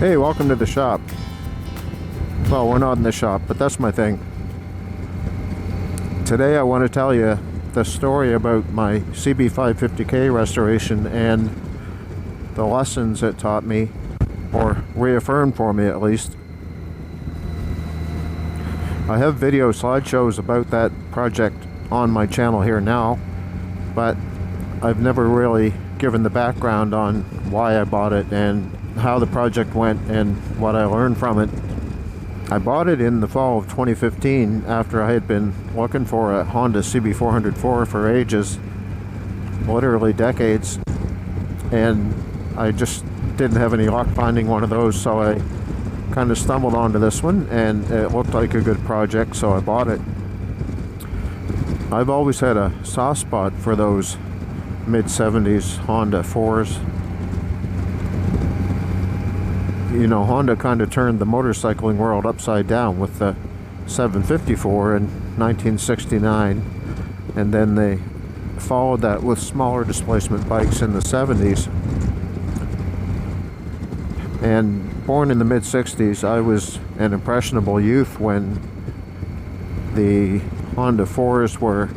Hey, welcome to the shop. Well, we're not in the shop, but that's my thing. Today I want to tell you the story about my CB550K restoration and the lessons it taught me, or reaffirmed for me at least. I have video slideshows about that project on my channel here now, but I've never really given the background on why I bought it and how the project went and what I learned from it. I bought it in the fall of 2015 after I had been looking for a Honda CB550K for ages, literally decades, and I just didn't have any luck finding one of those, so I kind of stumbled onto this one and it looked like a good project, so I bought it. I've always had a soft spot for those mid-70s Honda 4s. You know, Honda kind of turned the motorcycling world upside down with the 754 in 1969, and then they followed that with smaller displacement bikes in the 70s. And born in the mid-60s, I was an impressionable youth when the Honda 4s were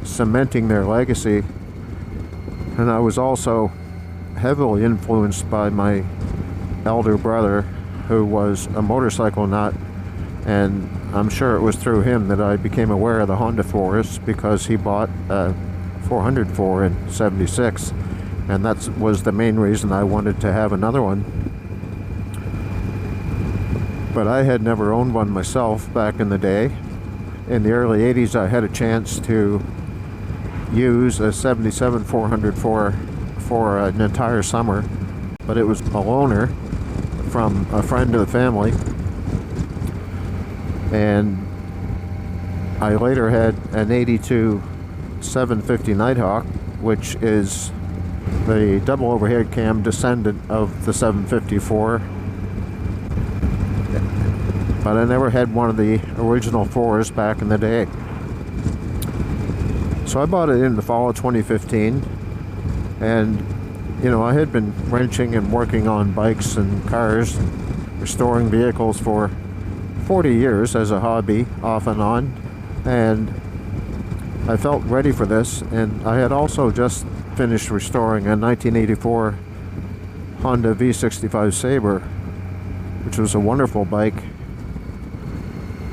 cementing their legacy, and I was also heavily influenced by my elder brother, who was a motorcycle nut, and I'm sure it was through him that I became aware of the Honda 4s, because he bought a 404 in '76, and that was the main reason I wanted to have another one. But I had never owned one myself back in the day. In the early 80s I had a chance to use a 77 404 for an entire summer, but it was a loaner from a friend of the family, and I later had an 82 750 Nighthawk, which is the double overhead cam descendant of the 754, but I never had one of the original 4s back in the day. So I bought it in the fall of 2015, and you know, I had been wrenching and working on bikes and cars and restoring vehicles for 40 years as a hobby, off and on, and I felt ready for this. And I had also just finished restoring a 1984 Honda V65 Sabre, which was a wonderful bike,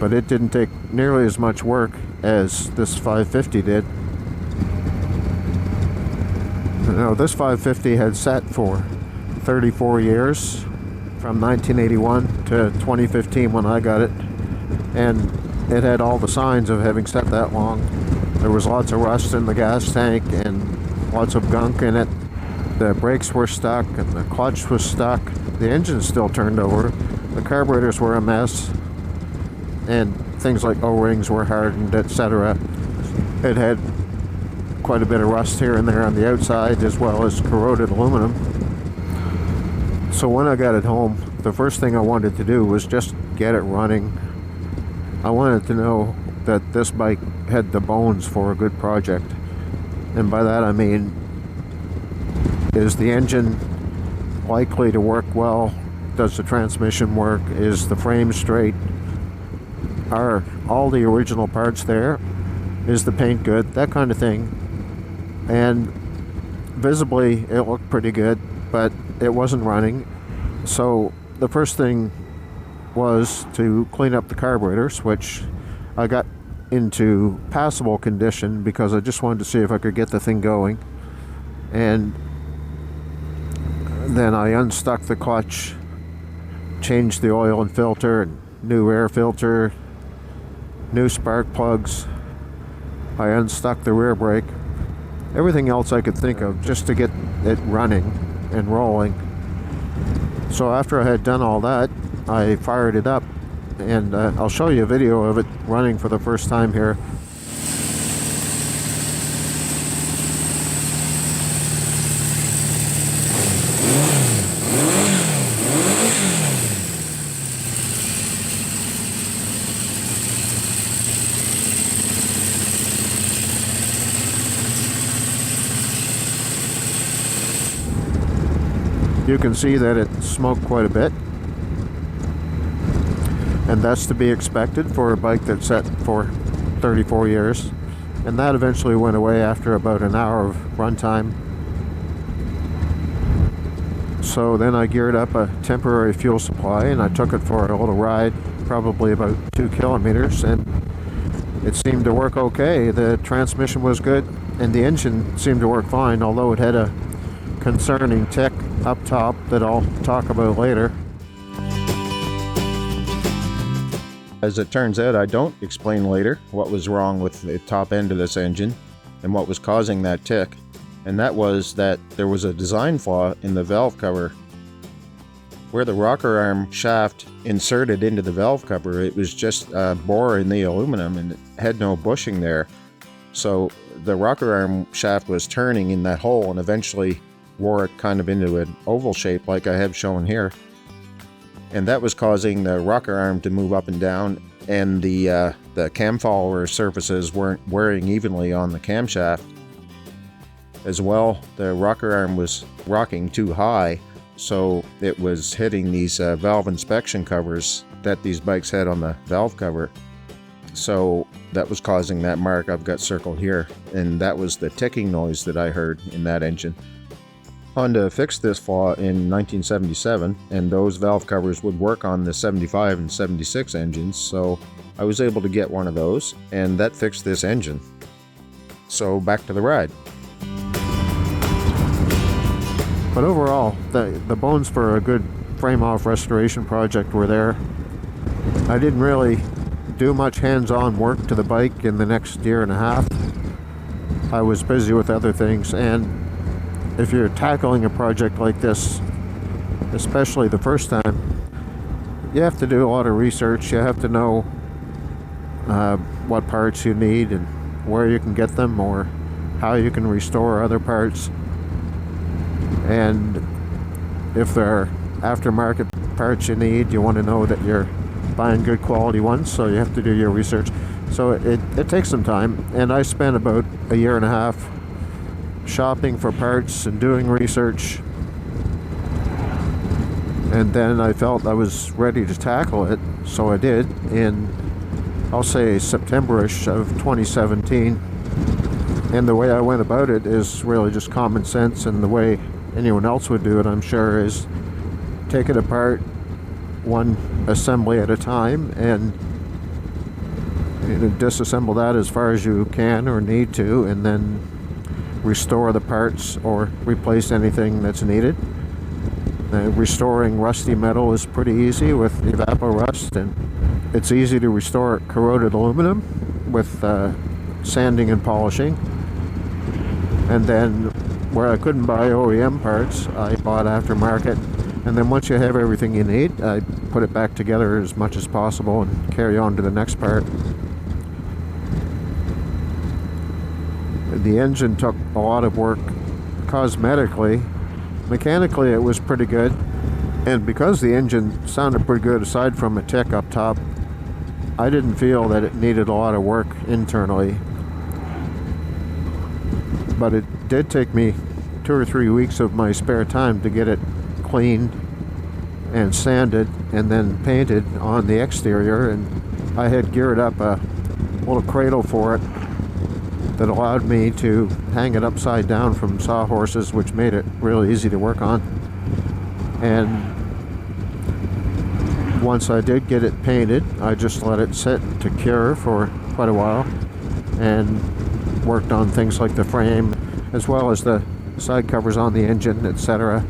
but it didn't take nearly as much work as this 550 did. You know, this 550 had sat for 34 years, from 1981 to 2015 when I got it, and it had all the signs of having sat that long. There was lots of rust in the gas tank and lots of gunk in it. The brakes were stuck and the clutch was stuck. The engine still turned over. The carburetors were a mess, and things like O-rings were hardened, etc. It had quite a bit of rust here and there on the outside, as well as corroded aluminum. So when I got it home, the first thing I wanted to do was just get it running. I wanted to know that this bike had the bones for a good project. And by that I mean, is the engine likely to work well? Does the transmission work? Is the frame straight? Are all the original parts there? Is the paint good? That kind of thing. And visibly it looked pretty good, but it wasn't running. So the first thing was to clean up the carburetors, which I got into passable condition because I just wanted to see if I could get the thing going. And then I unstuck the clutch, changed the oil and filter, new air filter, new spark plugs. I unstuck the rear brake. Everything else I could think of just to get it running and rolling. So after I had done all that, I fired it up, and I'll show you a video of it running for the first time here. You can see that it smoked quite a bit, and that's to be expected for a bike that's set for 34 years. And that eventually went away after about an hour of runtime. So then I geared up a temporary fuel supply and I took it for a little ride, probably about 2 kilometers, and it seemed to work okay. The transmission was good and the engine seemed to work fine, although it had a concerning tick up top that I'll talk about later. As it turns out, I don't explain later what was wrong with the top end of this engine and what was causing that tick. And that was that there was a design flaw in the valve cover. Where the rocker arm shaft inserted into the valve cover, it was just a bore in the aluminum and it had no bushing there. So the rocker arm shaft was turning in that hole and eventually wore it kind of into an oval shape like I have shown here. And that was causing the rocker arm to move up and down, and the cam follower surfaces weren't wearing evenly on the camshaft. As well, the rocker arm was rocking too high, so it was hitting these valve inspection covers that these bikes had on the valve cover. So that was causing that mark I've got circled here, and that was the ticking noise that I heard in that engine. Honda fixed this flaw in 1977, and those valve covers would work on the 75 and 76 engines, so I was able to get one of those, and that fixed this engine. So back to the ride. But overall, the bones for a good frame-off restoration project were there. I didn't really do much hands-on work to the bike in the next year and a half. I was busy with other things, and if you're tackling a project like this, especially the first time, you have to do a lot of research. You have to know what parts you need and where you can get them, or how you can restore other parts. And if there are aftermarket parts you need, you want to know that you're buying good quality ones, so you have to do your research. So it takes some time, and I spent about a year and a half shopping for parts and doing research, and then I felt I was ready to tackle it, so I did in, I'll say, September-ish of 2017. And the way I went about it is really just common sense, and the way anyone else would do it, I'm sure, is take it apart one assembly at a time and disassemble that as far as you can or need to, and then restore the parts or replace anything that's needed. Restoring rusty metal is pretty easy with evaporust, and it's easy to restore corroded aluminum with sanding and polishing. And then where I couldn't buy OEM parts, I bought aftermarket, and then once you have everything you need, I put it back together as much as possible and carry on to the next part. The engine took a lot of work cosmetically. Mechanically, it was pretty good, and because the engine sounded pretty good aside from a tick up top, I didn't feel that it needed a lot of work internally. But it did take me 2 or 3 weeks of my spare time to get it cleaned and sanded and then painted on the exterior, and I had geared up a little cradle for it that allowed me to hang it upside down from sawhorses, which made it really easy to work on. And once I did get it painted, I just let it sit to cure for quite a while and worked on things like the frame as well as the side covers on the engine, etc.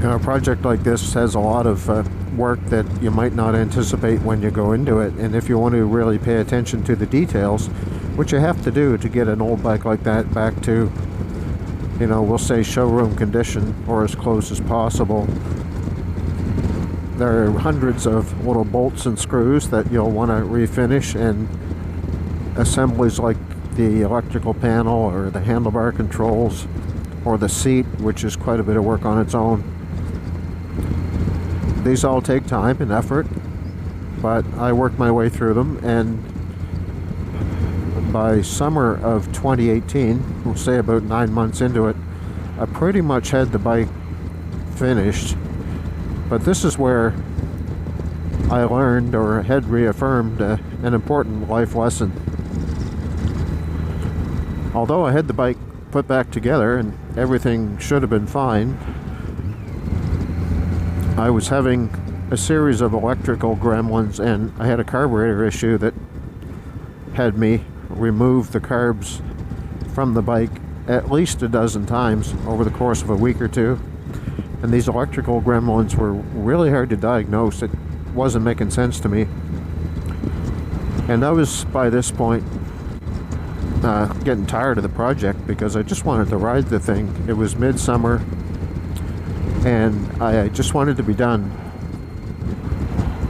A project like this has a lot of work that you might not anticipate when you go into it, and if you want to really pay attention to the details, which you have to do to get an old bike like that back to, we'll say showroom condition or as close as possible, there are hundreds of little bolts and screws that you'll want to refinish, and assemblies like the electrical panel or the handlebar controls or the seat, which is quite a bit of work on its own. These all take time and effort, but I worked my way through them, and by summer of 2018, we'll say about 9 months into it, I pretty much had the bike finished. But this is where I learned or had reaffirmed an important life lesson. Although I had the bike put back together and everything should have been fine, I was having a series of electrical gremlins, and I had a carburetor issue that had me remove the carbs from the bike at least a dozen times over the course of a week or two. And these electrical gremlins were really hard to diagnose. It wasn't making sense to me. And I was, by this point, getting tired of the project because I just wanted to ride the thing. It was midsummer, and I just wanted to be done.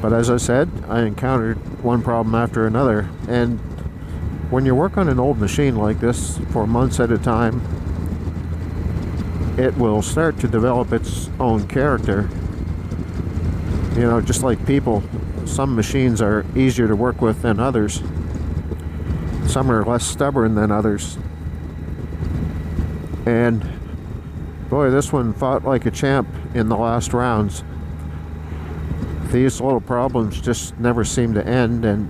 But as I said, I encountered one problem after another. And when you work on an old machine like this for months at a time, it will start to develop its own character. You know, just like people, some machines are easier to work with than others. Some are less stubborn than others. And boy, this one fought like a champ in the last rounds. These little problems just never seemed to end, and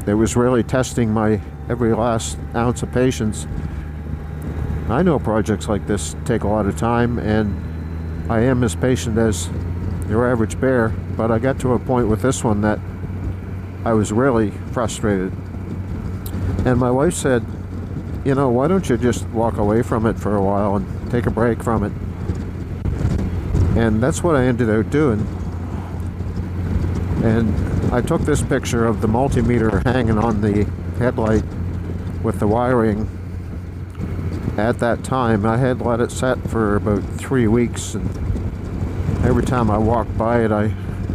it was really testing my every last ounce of patience. I know projects like this take a lot of time, and I am as patient as your average bear, but I got to a point with this one that I was really frustrated. And my wife said, you know, why don't you just walk away from it for a while and take a break from it? And that's what I ended up doing. And I took this picture of the multimeter hanging on the headlight with the wiring. At that time, I had let it set for about 3 weeks, and every time I walked by it, I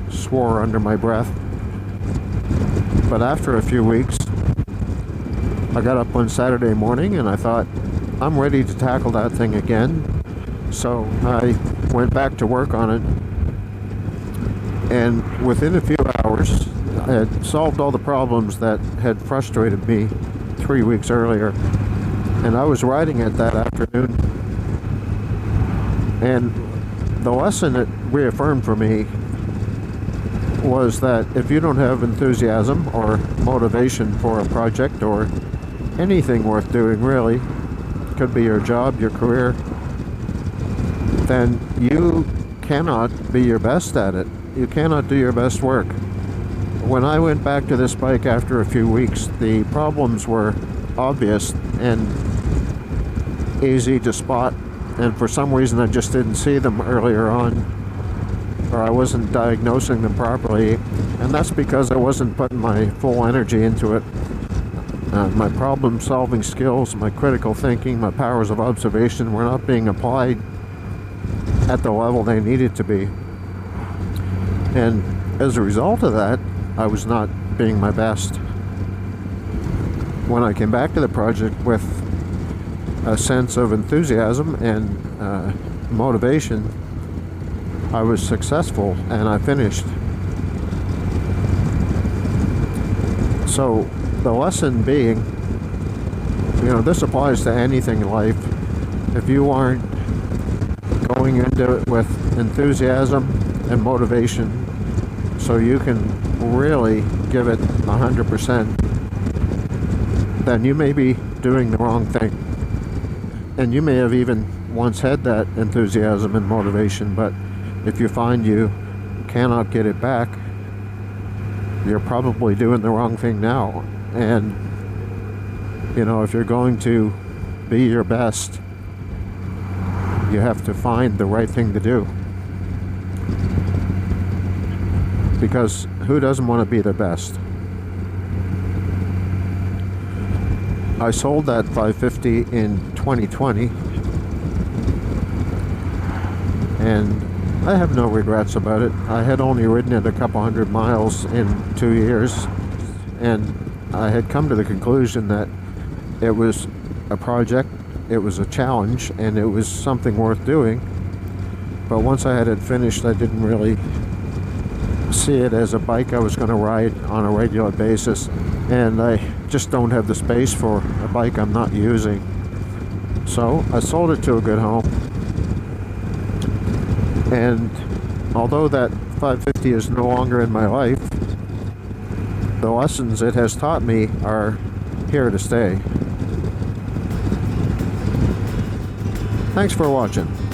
swore under my breath. But after a few weeks, I got up one Saturday morning and I thought, I'm ready to tackle that thing again. So I went back to work on it, and within a few hours, I had solved all the problems that had frustrated me 3 weeks earlier. And I was riding it that afternoon, and the lesson it reaffirmed for me was that if you don't have enthusiasm or motivation for a project or anything worth doing, really, could be your job, your career, then you cannot be your best at it. You cannot do your best work. When I went back to this bike after a few weeks, the problems were obvious and easy to spot, and for some reason I just didn't see them earlier on, or I wasn't diagnosing them properly, and that's because I wasn't putting my full energy into it. My problem solving skills, my critical thinking, my powers of observation were not being applied at the level they needed to be, and as a result of that, I was not being my best. When I came back to the project with a sense of enthusiasm and motivation, I was successful and I finished. So the lesson being, you know, this applies to anything in life. If you aren't going into it with enthusiasm and motivation so you can really give it 100%, then you may be doing the wrong thing. And you may have even once had that enthusiasm and motivation, but if you find you cannot get it back, you're probably doing the wrong thing now. And, you know, if you're going to be your best, you have to find the right thing to do. Because who doesn't want to be their best? I sold that 550 in 2020, and I have no regrets about it. I had only ridden it a couple hundred miles in 2 years, and I had come to the conclusion that it was a project, it was a challenge, and it was something worth doing. But once I had it finished, I didn't really see it as a bike I was going to ride on a regular basis, and I just don't have the space for a bike I'm not using. So I sold it to a good home, and although that 550 is no longer in my life, the lessons it has taught me are here to stay. Thanks for watching.